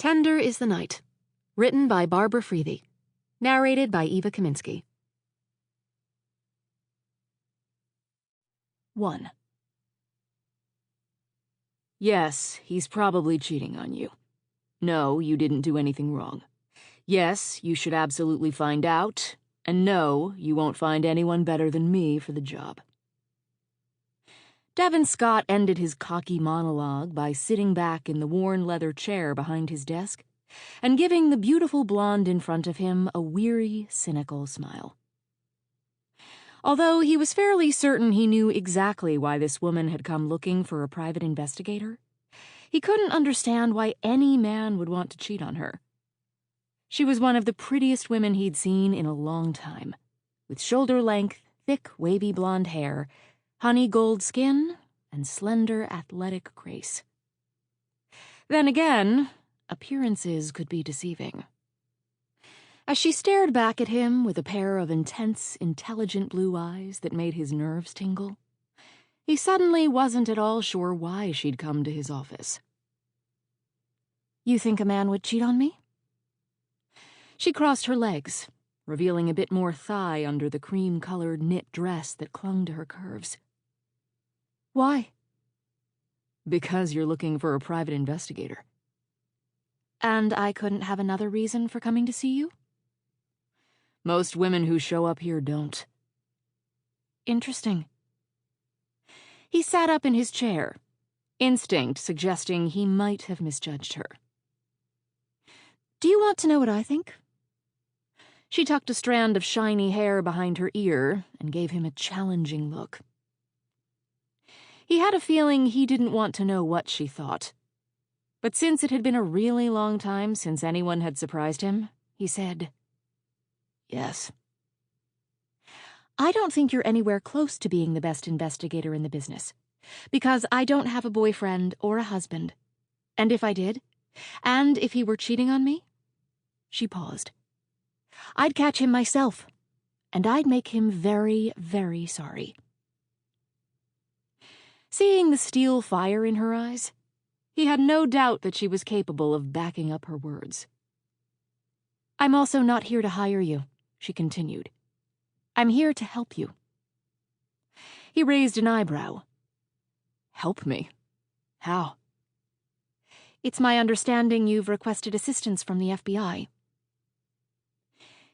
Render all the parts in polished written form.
Tender is the Night. Written by Barbara Freethy. Narrated by Eva Kaminsky. 1. Yes, he's probably cheating on you. No, you didn't do anything wrong. Yes, you should absolutely find out. And no, you won't find anyone better than me for the job. Devin Scott ended his cocky monologue by sitting back in the worn leather chair behind his desk and giving the beautiful blonde in front of him a weary, cynical smile. Although he was fairly certain he knew exactly why this woman had come looking for a private investigator, he couldn't understand why any man would want to cheat on her. She was one of the prettiest women he'd seen in a long time, with shoulder-length, thick, wavy blonde hair, honey gold skin, and slender, athletic grace. Then again, appearances could be deceiving. As she stared back at him with a pair of intense, intelligent blue eyes that made his nerves tingle, he suddenly wasn't at all sure why she'd come to his office. "You think a man would cheat on me?" She crossed her legs, revealing a bit more thigh under the cream-colored knit dress that clung to her curves. "Why?" "Because you're looking for a private investigator." "And I couldn't have another reason for coming to see you?" "Most women who show up here don't." "Interesting." He sat up in his chair, instinct suggesting he might have misjudged her. "Do you want to know what I think?" She tucked a strand of shiny hair behind her ear and gave him a challenging look. He had a feeling he didn't want to know what she thought. But since it had been a really long time since anyone had surprised him, he said, "Yes." "I don't think you're anywhere close to being the best investigator in the business, because I don't have a boyfriend or a husband. And if I did, and if he were cheating on me," she paused, "I'd catch him myself, and I'd make him very, very sorry." Seeing the steel fire in her eyes, he had no doubt that she was capable of backing up her words. "I'm also not here to hire you," she continued. "I'm here to help you." He raised an eyebrow. "Help me? How?" "It's my understanding you've requested assistance from the FBI."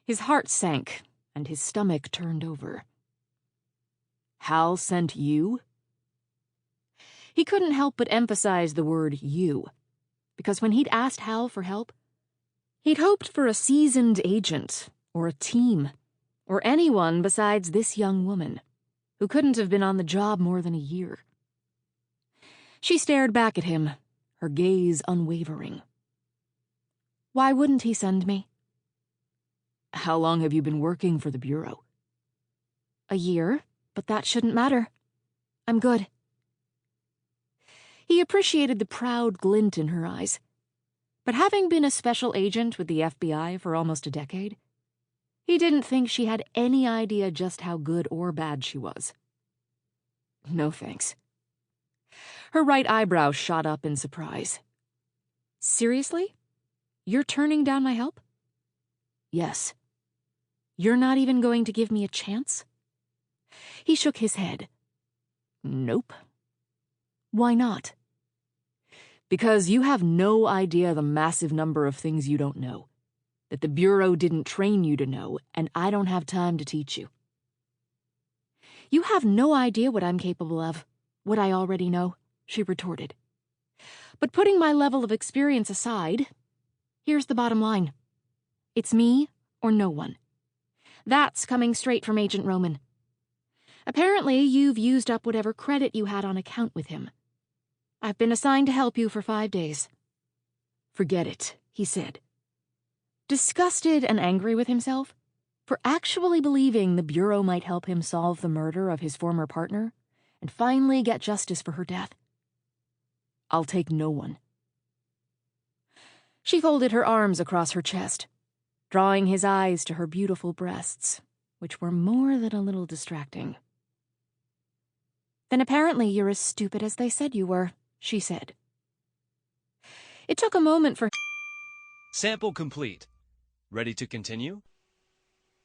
His heart sank, and his stomach turned over. "Hal sent you?" He couldn't help but emphasize the word "you," because when he'd asked Hal for help, he'd hoped for a seasoned agent, or a team, or anyone besides this young woman, who couldn't have been on the job more than a year. She stared back at him, her gaze unwavering. "Why wouldn't he send me?" "How long have you been working for the Bureau?" "A year, but that shouldn't matter. I'm good." He appreciated the proud glint in her eyes, but having been a special agent with the FBI for almost a decade, he didn't think she had any idea just how good or bad she was. "No thanks." Her right eyebrow shot up in surprise. "Seriously? You're turning down my help?" "Yes." "You're not even going to give me a chance?" He shook his head. "Nope." "Why not?" "Because you have no idea the massive number of things you don't know, that the Bureau didn't train you to know, and I don't have time to teach you." "You have no idea what I'm capable of, what I already know," she retorted. "But putting my level of experience aside, here's the bottom line. It's me or no one. That's coming straight from Agent Roman. Apparently, you've used up whatever credit you had on account with him. I've been assigned to help you for 5 days. "Forget it," he said, disgusted and angry with himself for actually believing the Bureau might help him solve the murder of his former partner and finally get justice for her death. "I'll take no one." She folded her arms across her chest, drawing his eyes to her beautiful breasts, which were more than a little distracting. "Then apparently you're as stupid as they said you were," she said. It took a moment for Sample complete. Ready to continue?